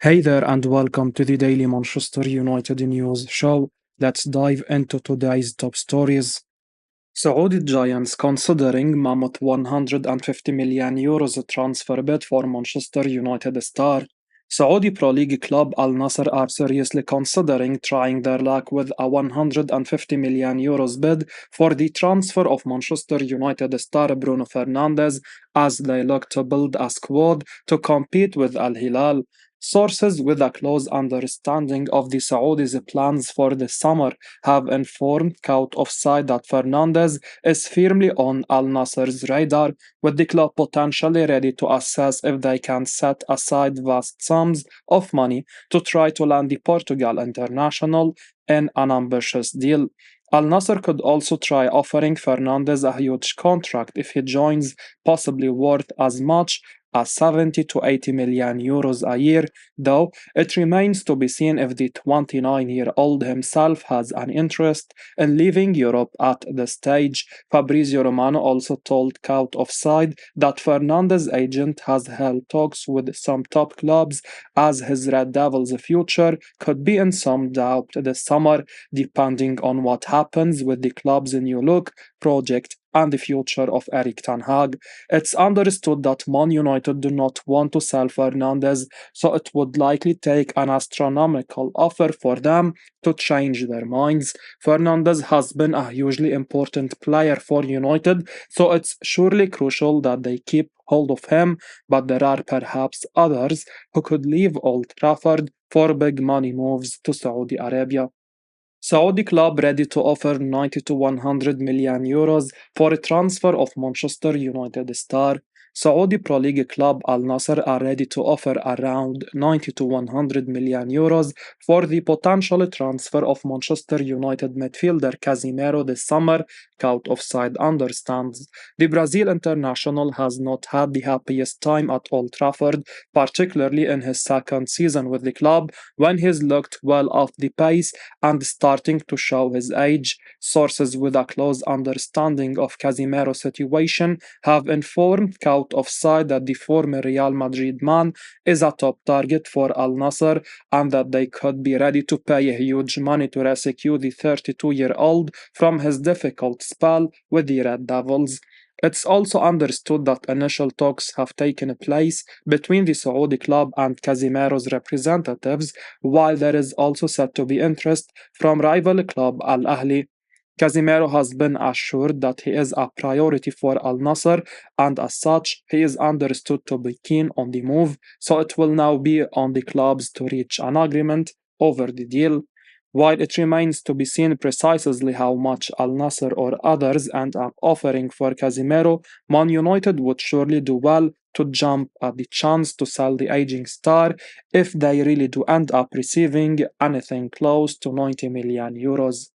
Hey there, and welcome to the Daily Manchester United News Show. Let's dive into today's top stories. Saudi giants considering mammoth €150 million transfer bid for Manchester United star. Saudi Pro League club Al Nassr are seriously considering trying their luck with a €150 million bid for the transfer of Manchester United star Bruno Fernandes as they look to build a squad to compete with Al Hilal. Sources with a close understanding of the Saudis' plans for the summer have informed CaughtOffside that Fernandes is firmly on Al Nassr's radar, with the club potentially ready to assess if they can set aside vast sums of money to try to land the Portugal international in an ambitious deal. Al Nassr could also try offering Fernandes a huge contract if he joins, possibly worth as much as 70 to 80 million euros a year, though it remains to be seen if the 29-year-old himself has an interest in leaving Europe at this stage. Fabrizio Romano also told CaughtOffside that Fernandes' agent has held talks with some top clubs as his Red Devils' future could be in some doubt this summer, depending on what happens with the club's new look project and the future of Erik ten Hag. It's understood that Man United do not want to sell Fernandes, so it would likely take an astronomical offer for them to change their minds. Fernandes has been a hugely important player for United, so it's surely crucial that they keep hold of him, but there are perhaps others who could leave Old Trafford for big money moves to Saudi Arabia. Saudi club ready to offer 90 to 100 million euros for a transfer of Manchester United star. Saudi Pro League club Al Nassr are ready to offer around 90 to 100 million euros for the potential transfer of Manchester United midfielder Casemiro this summer, CaughtOffside understands. The Brazil international has not had the happiest time at Old Trafford, particularly in his second season with the club, when he's looked well off the pace and starting to show his age. Sources with a close understanding of Casemiro's situation have informed CaughtOffside that the former Real Madrid man is a top target for Al Nassr and that they could be ready to pay huge money to rescue the 32-year-old from his difficult spell with the Red Devils. It's also understood that initial talks have taken place between the Saudi club and Casemiro's representatives, while there is also said to be interest from rival club Al Ahly. Casemiro has been assured that he is a priority for Al Nassr, and as such, he is understood to be keen on the move, so it will now be on the clubs to reach an agreement over the deal. While it remains to be seen precisely how much Al Nassr or others end up offering for Casemiro, Man United would surely do well to jump at the chance to sell the aging star if they really do end up receiving anything close to 90 million euros.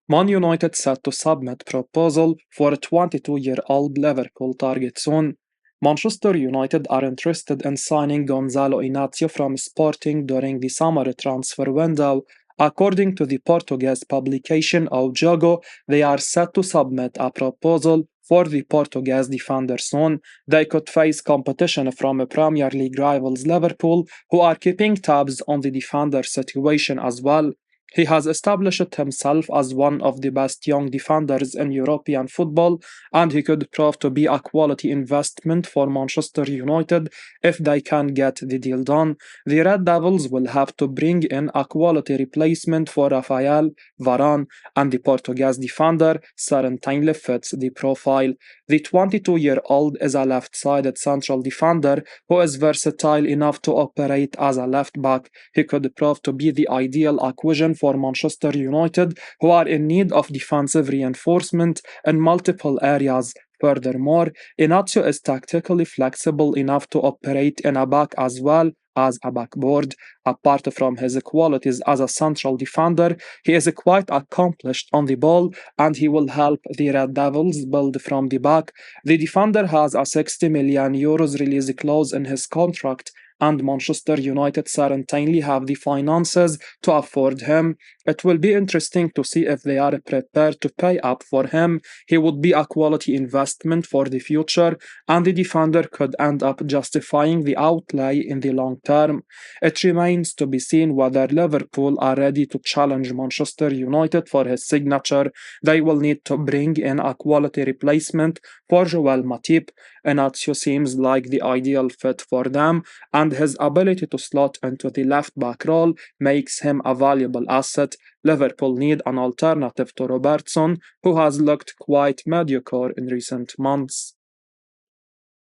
Man United set to submit proposal for a 22-year-old Liverpool target soon. Manchester United are interested in signing Gonzalo Inacio from Sporting during the summer transfer window. According to the Portuguese publication O Jogo, they are set to submit a proposal for the Portuguese defender soon. They could face competition from Premier League rivals Liverpool, who are keeping tabs on the defender situation as well. He has established himself as one of the best young defenders in European football, and he could prove to be a quality investment for Manchester United if they can get the deal done. The Red Devils will have to bring in a quality replacement for Rafael Varane, and the Portuguese defender certainly fits the profile. The 22-year-old is a left-sided central defender who is versatile enough to operate as a left back. He could prove to be the ideal acquisition for Manchester United, who are in need of defensive reinforcement in multiple areas. Furthermore, Inacio is tactically flexible enough to operate in a back as well as a backboard. Apart from his qualities as a central defender, he is quite accomplished on the ball and he will help the Red Devils build from the back. The defender has a 60 million euros release clause in his contract, and Manchester United certainly have the finances to afford him. It will be interesting to see if they are prepared to pay up for him. He would be a quality investment for the future, and the defender could end up justifying the outlay in the long term. It remains to be seen whether Liverpool are ready to challenge Manchester United for his signature. They will need to bring in a quality replacement for Joel Matip. Inácio seems like the ideal fit for them, and his ability to slot into the left back role makes him a valuable asset. Liverpool need an alternative to Robertson, who has looked quite mediocre in recent months.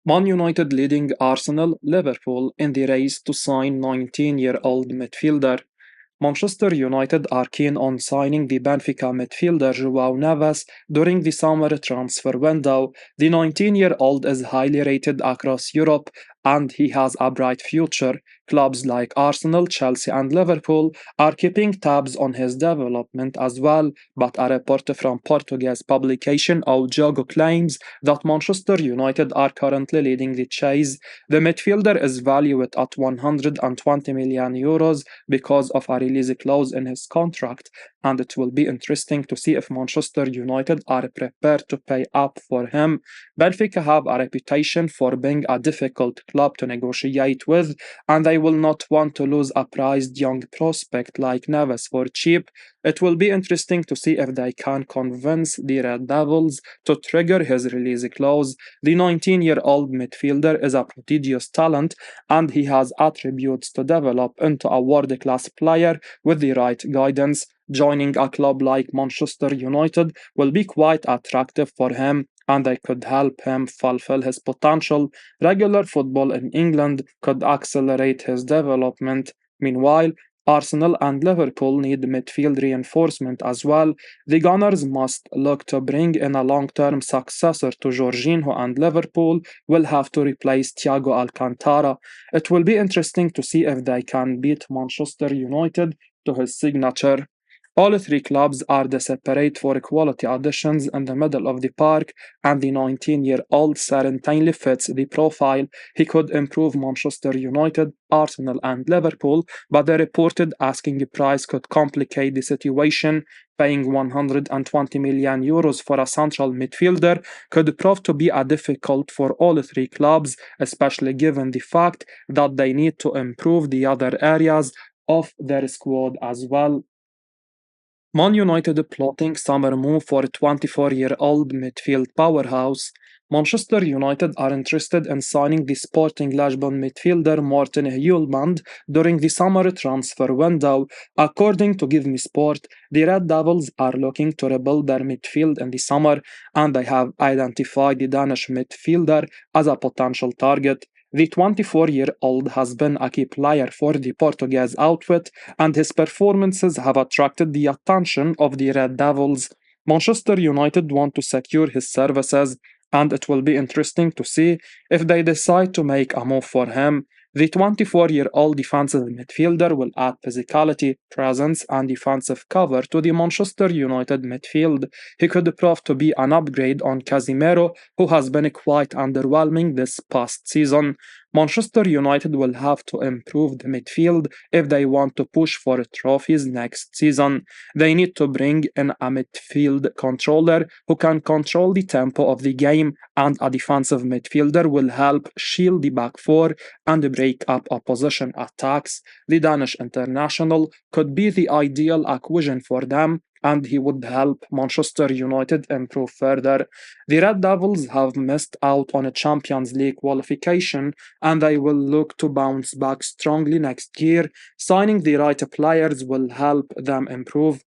Man United leading Arsenal, Liverpool in the race to sign 19-year-old midfielder. Manchester United are keen on signing the Benfica midfielder Joao Neves during the summer transfer window. The 19-year-old is highly rated across Europe and he has a bright future. Clubs like Arsenal, Chelsea, and Liverpool are keeping tabs on his development as well, but a report from Portuguese publication O Jogo claims that Manchester United are currently leading the chase. The midfielder is valued at 120 million euros because of a release clause in his contract, and it will be interesting to see if Manchester United are prepared to pay up for him. Benfica have a reputation for being a difficult club to negotiate with, and they will not want to lose a prized young prospect like Neves for cheap. It will be interesting to see if they can convince the Red Devils to trigger his release clause. The 19-year-old midfielder is a prodigious talent, and he has attributes to develop into a world-class player with the right guidance. Joining a club like Manchester United will be quite attractive for him, and they could help him fulfill his potential. Regular football in England could accelerate his development. Meanwhile, Arsenal and Liverpool need midfield reinforcement as well. The Gunners must look to bring in a long term successor to Jorginho, and Liverpool will have to replace Thiago Alcantara. It will be interesting to see if they can beat Manchester United to his signature. All three clubs are desperate for quality additions in the middle of the park, and the 19-year-old certainly fits the profile. He could improve Manchester United, Arsenal, and Liverpool, but the reported asking price could complicate the situation. Paying 120 million euros for a central midfielder could prove to be a difficult for all three clubs, especially given the fact that they need to improve the other areas of their squad as well. Man United plotting summer move for 24-year-old midfield powerhouse. Manchester United are interested in signing the Sporting Lisbon midfielder Morton Hjulmand during the summer transfer window. According to Give Me Sport, the Red Devils are looking to rebuild their midfield in the summer, and they have identified the Danish midfielder as a potential target. The 24-year-old has been a key player for the Portuguese outfit, and his performances have attracted the attention of the Red Devils. Manchester United want to secure his services, and it will be interesting to see if they decide to make a move for him. The 24-year-old defensive midfielder will add physicality, presence, and defensive cover to the Manchester United midfield. He could prove to be an upgrade on Casemiro, who has been quite underwhelming this past season. Manchester United will have to improve the midfield if they want to push for trophies next season. They need to bring in a midfield controller who can control the tempo of the game, and a defensive midfielder will help shield the back four and break up opposition attacks. The Danish international could be the ideal acquisition for them, and he would help Manchester United improve further. The Red Devils have missed out on a Champions League qualification, and they will look to bounce back strongly next year. Signing the right players will help them improve.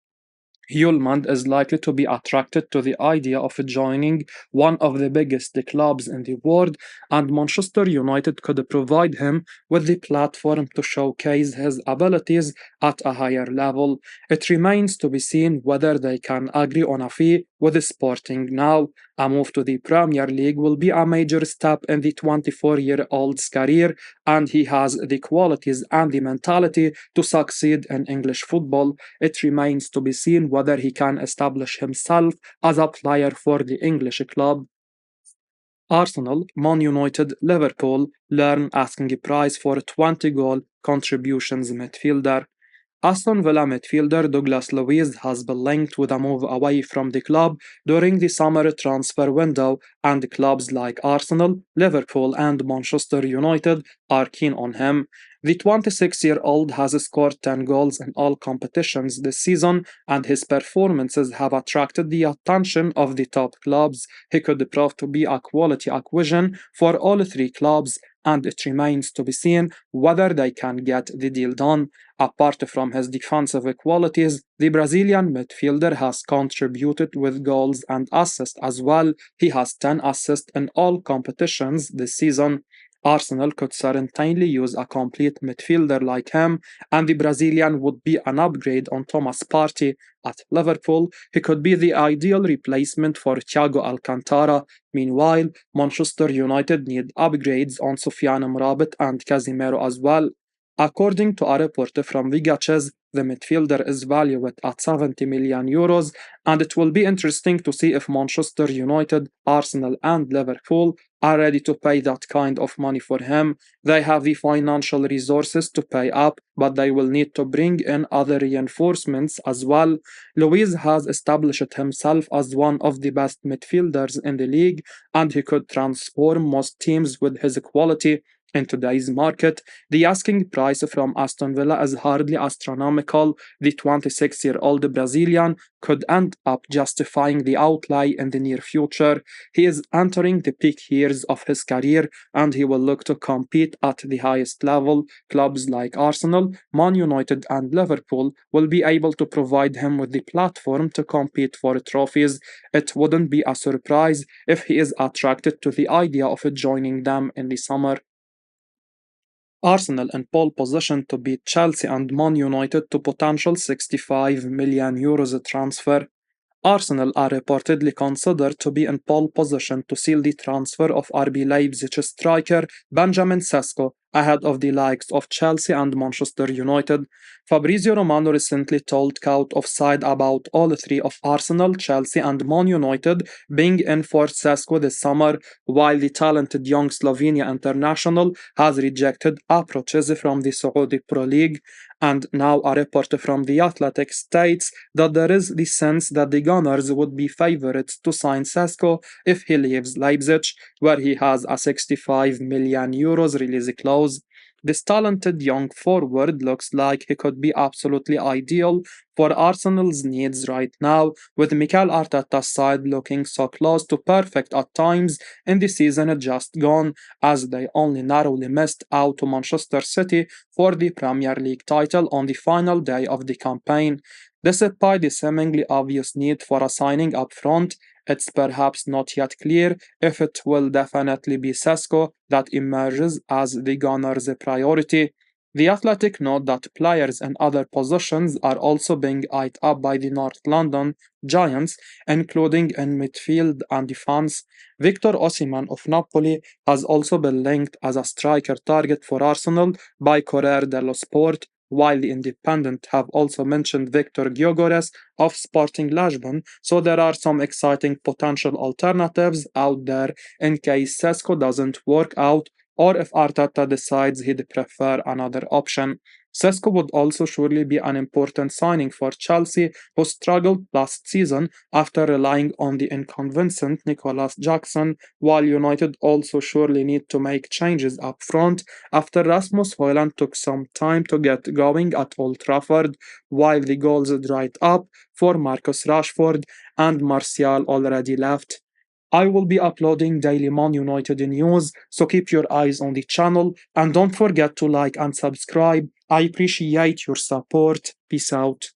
Hjulmand is likely to be attracted to the idea of joining one of the biggest clubs in the world, and Manchester United could provide him with the platform to showcase his abilities at a higher level. It remains to be seen whether they can agree on a fee with Sporting now. A move to the Premier League will be a major step in the 24-year-old's career, and he has the qualities and the mentality to succeed in English football. It remains to be seen whether he can establish himself as a player for the English club. Arsenal, Man United, Liverpool learn asking price for 20-goal contributions midfielder. Aston Villa midfielder Douglas Luiz has been linked with a move away from the club during the summer transfer window, and clubs like Arsenal, Liverpool, and Manchester United are keen on him. The 26-year-old has scored 10 goals in all competitions this season, and his performances have attracted the attention of the top clubs. He could prove to be a quality acquisition for all three clubs, and it remains to be seen whether they can get the deal done. Apart from his defensive qualities, the Brazilian midfielder has contributed with goals and assists as well. He has 10 assists in all competitions this season. Arsenal could certainly use a complete midfielder like him, and the Brazilian would be an upgrade on Thomas Partey. At Liverpool, he could be the ideal replacement for Thiago Alcantara. Meanwhile, Manchester United need upgrades on Sofiane Amrabat and Casemiro as well. According to a report from Vigaches, the midfielder is valued at 70 million euros, and it will be interesting to see if Manchester United, Arsenal, and Liverpool are ready to pay that kind of money for him. They have the financial resources to pay up, but they will need to bring in other reinforcements as well. Luiz has established himself as one of the best midfielders in the league, and he could transform most teams with his quality. In today's market, the asking price from Aston Villa is hardly astronomical. The 26-year-old Brazilian could end up justifying the outlay in the near future. He is entering the peak years of his career, and he will look to compete at the highest level. Clubs like Arsenal, Man United, and Liverpool will be able to provide him with the platform to compete for trophies. It wouldn't be a surprise if he is attracted to the idea of joining them in the summer. Arsenal in pole position to beat Chelsea and Man United to potential 65 million euros transfer. Arsenal are reportedly considered to be in pole position to seal the transfer of RB Leipzig striker Benjamin Sesko ahead of the likes of Chelsea and Manchester United. Fabrizio Romano recently told CaughtOffside about all three of Arsenal, Chelsea, and Man United being in for Sesko this summer, while the talented young Slovenia international has rejected approaches from the Saudi Pro League. And now a report from The Athletic states that there is the sense that the Gunners would be favourites to sign Sesko if he leaves Leipzig, where he has a 65 million euros release clause. This talented young forward looks like he could be absolutely ideal for Arsenal's needs right now, with Mikel Arteta's side looking so close to perfect at times in the season just gone, as they only narrowly missed out to Manchester City for the Premier League title on the final day of the campaign. Despite the seemingly obvious need for a signing up front, it's perhaps not yet clear if it will definitely be Sesko that emerges as the Gunners' priority. The Athletic note that players in other positions are also being eyed up by the North London Giants, including in midfield and defense. Victor Osimhen of Napoli has also been linked as a striker target for Arsenal by Corriere dello Sport, while the Independent have also mentioned Victor Gyökeres of Sporting Lisbon, so there are some exciting potential alternatives out there in case Sesko doesn't work out or if Arteta decides he'd prefer another option. Sesko would also surely be an important signing for Chelsea, who struggled last season after relying on the inconvincent Nicholas Jackson, while United also surely need to make changes up front after Rasmus Højlund took some time to get going at Old Trafford, while the goals dried up for Marcus Rashford and Martial already left. I will be uploading daily Man United news, so keep your eyes on the channel and don't forget to like and subscribe. I appreciate your support. Peace out.